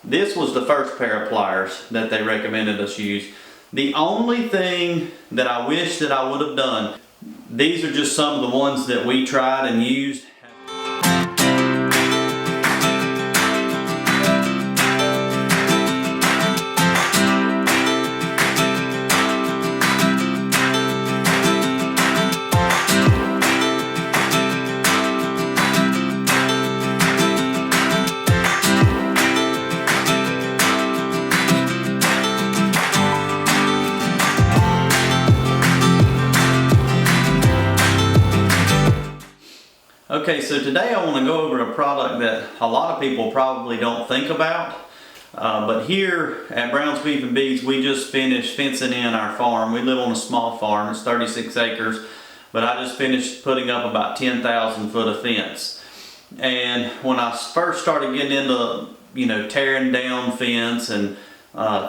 This was the first pair of pliers that they recommended us use. The only thing that I wish that I would have done, these are just some of the ones that we tried and used. Okay, so today I want to go over a product that a lot of people probably don't think about. But here at Brown's Beef and Beads, we just finished fencing in our farm. We live on a small farm, it's 36 acres, but I just finished putting up about 10,000 foot of fence. And when I first started getting into, tearing down fence and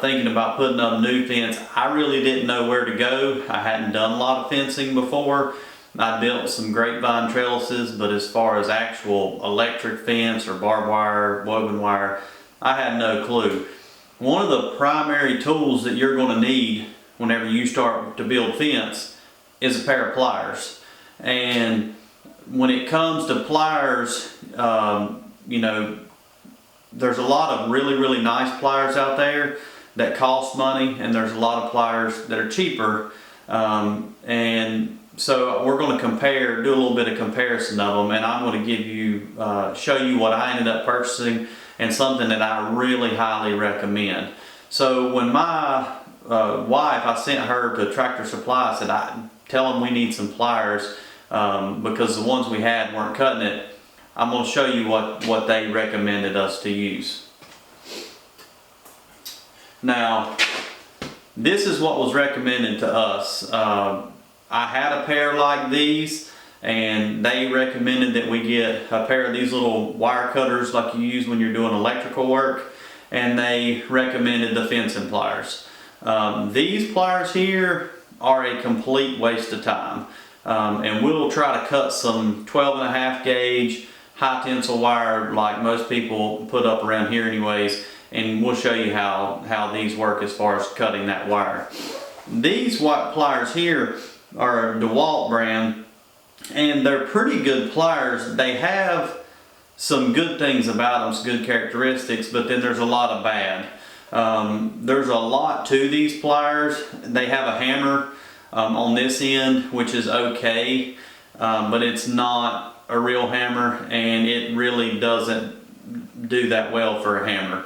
thinking about putting up new fence, I really didn't know where to go. I hadn't done a lot of fencing before. I built some grapevine trellises, but as far as actual electric fence or barbed wire, woven wire, I had no clue. One of the primary tools that you're going to need whenever you start to build fence is a pair of pliers. And when it comes to pliers, there's a lot of really nice pliers out there that cost money, and there's a lot of pliers that are cheaper. So we're going to do a little bit of comparison of them, and I'm going to show you what I ended up purchasing and something that I really highly recommend. So when my wife, I sent her to Tractor Supply, I said, tell them we need some pliers because the ones we had weren't cutting it. I'm going to show you what they recommended us to use. Now, this is what was recommended to us. I had a pair like these, and they recommended that we get a pair of these little wire cutters like you use when you're doing electrical work, and they recommended the fencing pliers. These pliers here are a complete waste of time, and we'll try to cut some 12.5 gauge high tensile wire like most people put up around here anyways, and we'll show you how these work as far as cutting that wire. These white pliers here are a DeWalt brand, and they're pretty good pliers. They have some good things about them, some good characteristics, but then there's a lot of bad. There's a lot to these pliers. They have a hammer on this end, which is okay, but it's not a real hammer, and it really doesn't do that well for a hammer.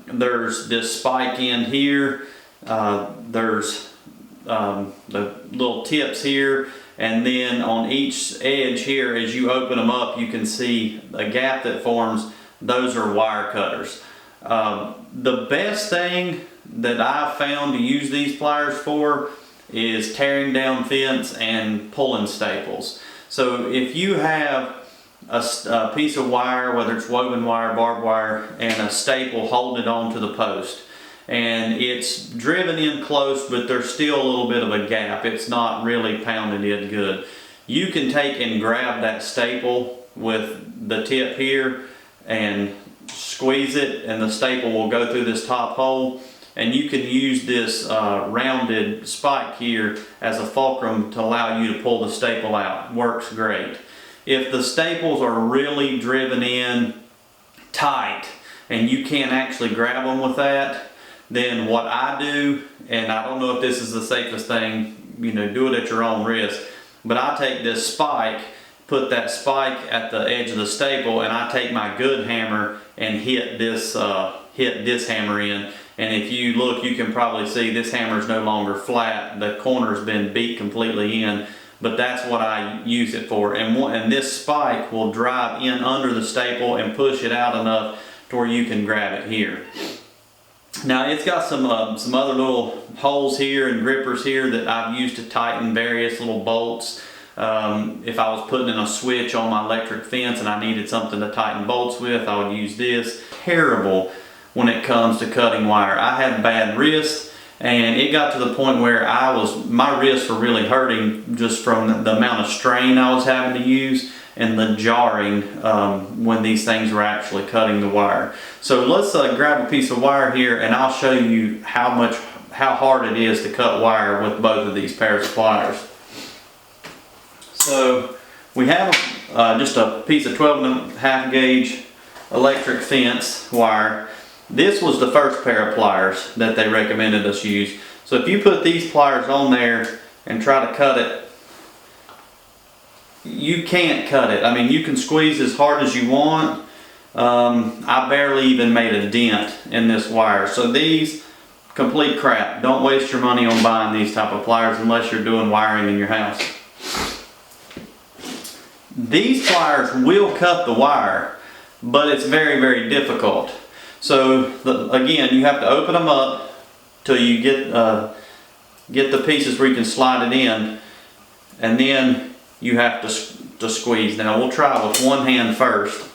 There's this spike end here. There's the little tips here, and then on each edge here, as you open them up, you can see a gap that forms. Those are wire cutters. The best thing that I've found to use these pliers for is tearing down fence and pulling staples. So if you have a piece of wire, whether it's woven wire, barbed wire, and a staple holding it onto the post, and it's driven in close, but there's still a little bit of a gap. It's not really pounded in good. You can take and grab that staple with the tip here and squeeze it, and the staple will go through this top hole, and you can use this rounded spike here as a fulcrum to allow you to pull the staple out. Works great. If the staples are really driven in tight and you can't actually grab them with that, then what I do, and I don't know if this is the safest thing, do it at your own risk, but I take this spike, put that spike at the edge of the staple, and I take my good hammer and hit this hammer in. And if you look, you can probably see this hammer is no longer flat. The corner's been beat completely in, but that's what I use it for. And this spike will drive in under the staple and push it out enough to where you can grab it here. Now it's got some other little holes here and grippers here that I've used to tighten various little bolts. If I was putting in a switch on my electric fence and I needed something to tighten bolts with, I would use this. Terrible when it comes to cutting wire. I had bad wrists, and it got to the point where my wrists were really hurting just from the amount of strain I was having to use, and the jarring when these things are actually cutting the wire. So let's grab a piece of wire here, and I'll show you how hard it is to cut wire with both of these pairs of pliers. So we have just a piece of 12.5 gauge electric fence wire. This was the first pair of pliers that they recommended us use. So if you put these pliers on there and try to cut it, you can't cut it. I mean, you can squeeze as hard as you want. I barely even made a dent in this wire. So these, complete crap. Don't waste your money on buying these type of pliers unless you're doing wiring in your house. These pliers will cut the wire, but it's very, very difficult. So again, you have to open them up till you get the pieces where you can slide it in, and then you have to squeeze. Now we'll try with one hand first,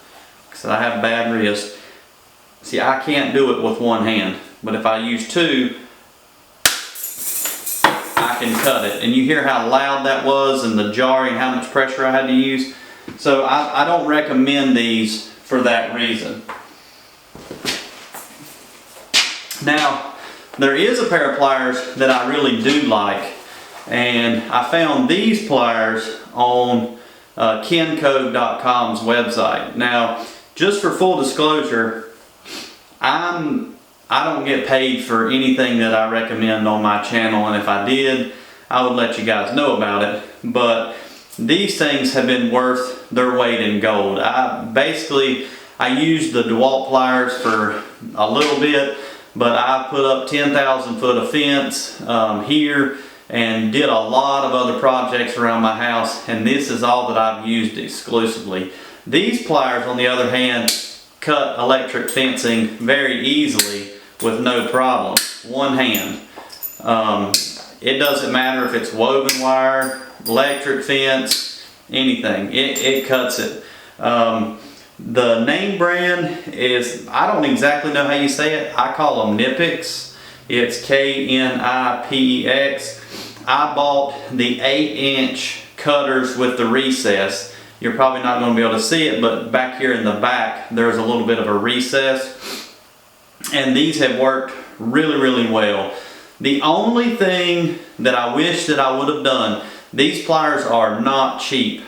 because I have bad wrists. See, I can't do it with one hand, but if I use two, I can cut it. And you hear how loud that was and the jarring, how much pressure I had to use. So I don't recommend these for that reason. Now, there is a pair of pliers that I really do like, and I found these pliers on Kencode.com's website. Now, just for full disclosure, I don't get paid for anything that I recommend on my channel, and if I did, I would let you guys know about it. But these things have been worth their weight in gold. I used the DeWalt pliers for a little bit, but I put up 10,000 foot of fence here and did a lot of other projects around my house, and this is all that I've used exclusively. These pliers, on the other hand, cut electric fencing very easily with no problem. One hand. It doesn't matter if it's woven wire, electric fence, anything. It cuts it. The name brand is, I don't exactly know how you say it. I call them Knipex. It's Knipex. I bought the 8-inch cutters with the recess. You're probably not going to be able to see it, but back here in the back there's a little bit of a recess. And these have worked really, really well. The only thing that I wish that I would have done, these pliers are not cheap.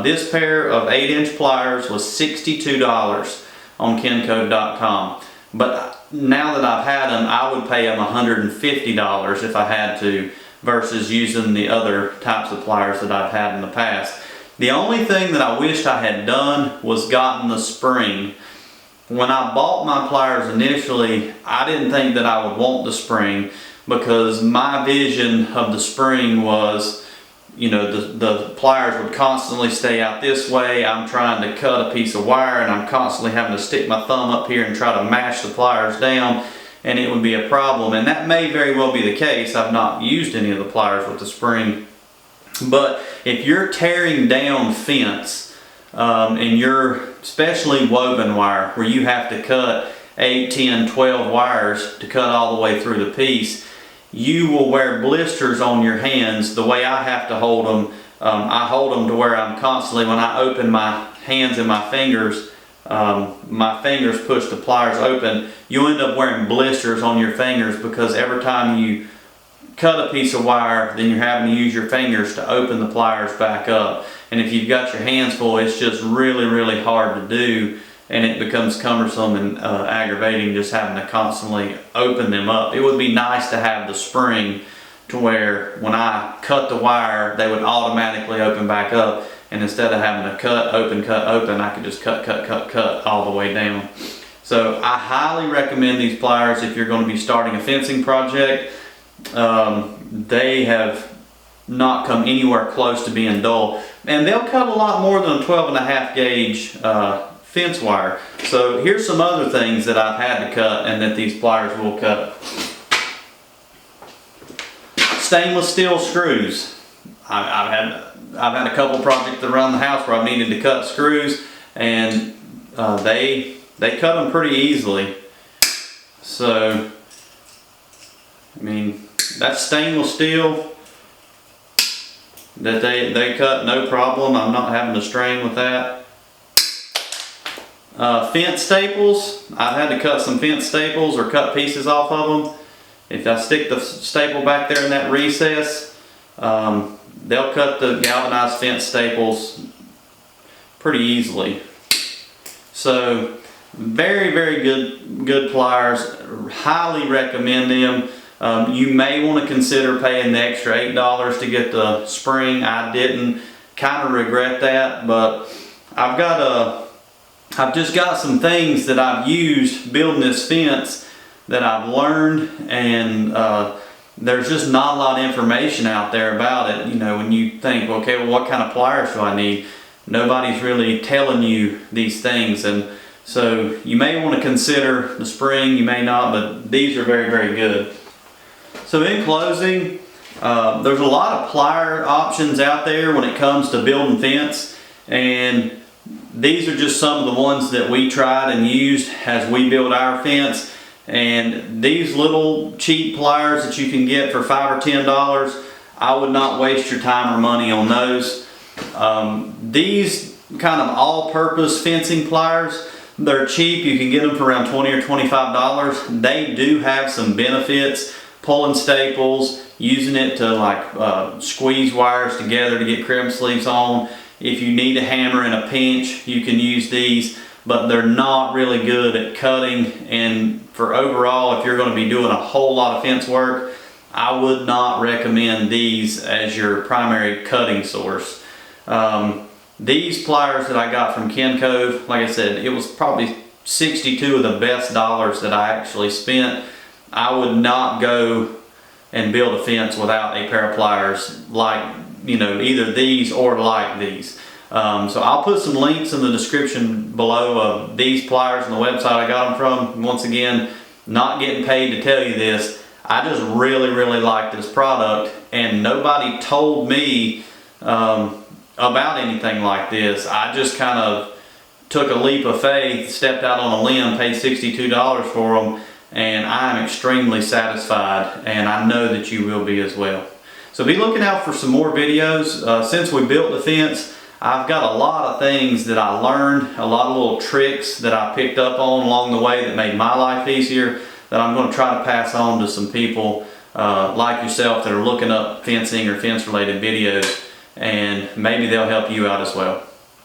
This pair of 8-inch pliers was $62 on Kencode.com. But now that I've had them, I would pay them $150 if I had to, versus using the other types of pliers that I've had in the past. The only thing that I wished I had done was gotten the spring. When I bought my pliers initially, I didn't think that I would want the spring, because my vision of the spring was, you know, the pliers would constantly stay out this way. I'm trying to cut a piece of wire and I'm constantly having to stick my thumb up here and try to mash the pliers down, and it would be a problem. And that may very well be the case. I've not used any of the pliers with the spring. But if you're tearing down fence, and you're, especially woven wire, where you have to cut 8, 10, 12 wires to cut all the way through the piece, you will wear blisters on your hands. The way I have to hold them, I hold them to where I'm constantly, when I open my hands and my fingers push the pliers open, you end up wearing blisters on your fingers, because every time you cut a piece of wire, then you're having to use your fingers to open the pliers back up. And if you've got your hands full, it's just really, really hard to do, and it becomes cumbersome and aggravating just having to constantly open them up. It would be nice to have the spring to where when I cut the wire, they would automatically open back up, and instead of having to cut, open, I could just cut all the way down. So I highly recommend these pliers if you're going to be starting a fencing project. They have not come anywhere close to being dull, and they'll cut a lot more than a 12.5 gauge fence wire. So here's some other things that I've had to cut and that these pliers will cut. Stainless steel screws. I've had a couple projects around the house where I've needed to cut screws, and they cut them pretty easily. So I mean, that's stainless steel. that they cut no problem. I'm not having to strain with that. Fence staples, I've had to cut some fence staples or cut pieces off of them. If I stick the staple back there in that recess, they'll cut the galvanized fence staples pretty easily. So very, very good pliers. Highly recommend them. You may want to consider paying the extra $8 to get the spring. I didn't. Kind of regret that, but I've just got some things that I've used building this fence that I've learned, and there's just not a lot of information out there about it. You know, when you think, okay, well, what kind of pliers do I need? Nobody's really telling you these things, and so you may want to consider the spring, you may not, but these are very, very good. So in closing, there's a lot of plier options out there when it comes to building fence, and these are just some of the ones that we tried and used as we built our fence. And these little cheap pliers that you can get for $5 or $10, I would not waste your time or money on those. These kind of all-purpose fencing pliers, they're cheap. You can get them for around $20 or $25. They do have some benefits. Pulling staples, using it to like squeeze wires together to get crimp sleeves on. If you need a hammer and a pinch, you can use these, but they're not really good at cutting. And for overall, if you're going to be doing a whole lot of fence work, I would not recommend these as your primary cutting source. These pliers that I got from Ken Cove, like I said, it was probably 62 of the best dollars that I actually spent. I would not go and build a fence without a pair of pliers like, you know, either these or like these. So I'll put some links in the description below of these pliers and the website I got them from. Once again, not getting paid to tell you this. I just really, really like this product, and nobody told me about anything like this. I just kind of took a leap of faith, stepped out on a limb, paid $62 for them, and I'm extremely satisfied, and I know that you will be as well. So be looking out for some more videos. Since we built the fence, I've got a lot of things that I learned, a lot of little tricks that I picked up on along the way that made my life easier, that I'm going to try to pass on to some people like yourself that are looking up fencing or fence related videos, and maybe they'll help you out as well.